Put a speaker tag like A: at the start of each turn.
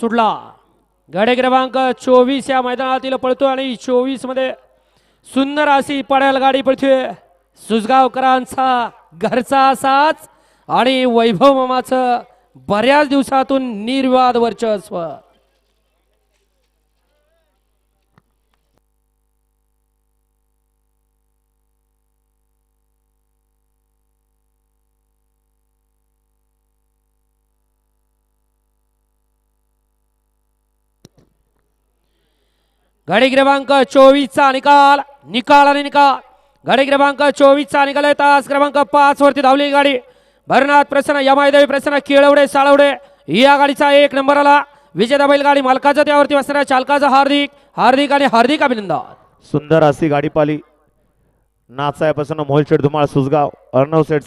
A: सुटला। गाडी क्रमांक 24 या मैदानातील पळतो आणि 24 मध्ये सुंदर अशी पडाल गाडी पळतोय सुजगावकरांचा घरचा साच आणि वैभव मामाचं बऱ्याच दिवसातून निर्वाद वर्चस्व। गाडी क्रमांक 24 चा निकाल आणि निकाल। गाडी क्रमांक 24 चा निकाल आहे। तास क्रमांक 5 वरती धावली गाडी भरनाथ प्रसन्न यमाईदेवी प्रसन्न केळवडे साळवडे या गाडीचा 1 नंबर आला। विजेता बैलगाडी मालकाचा त्यावरती असणाऱ्या चालकाचा हार्दिक अभिनंदन।
B: सुंदर अशी गाडी पाली नाथसाहेब प्रसन्न मोहोळ शेठ धुमाळ सुसगाव अर्णव शेठ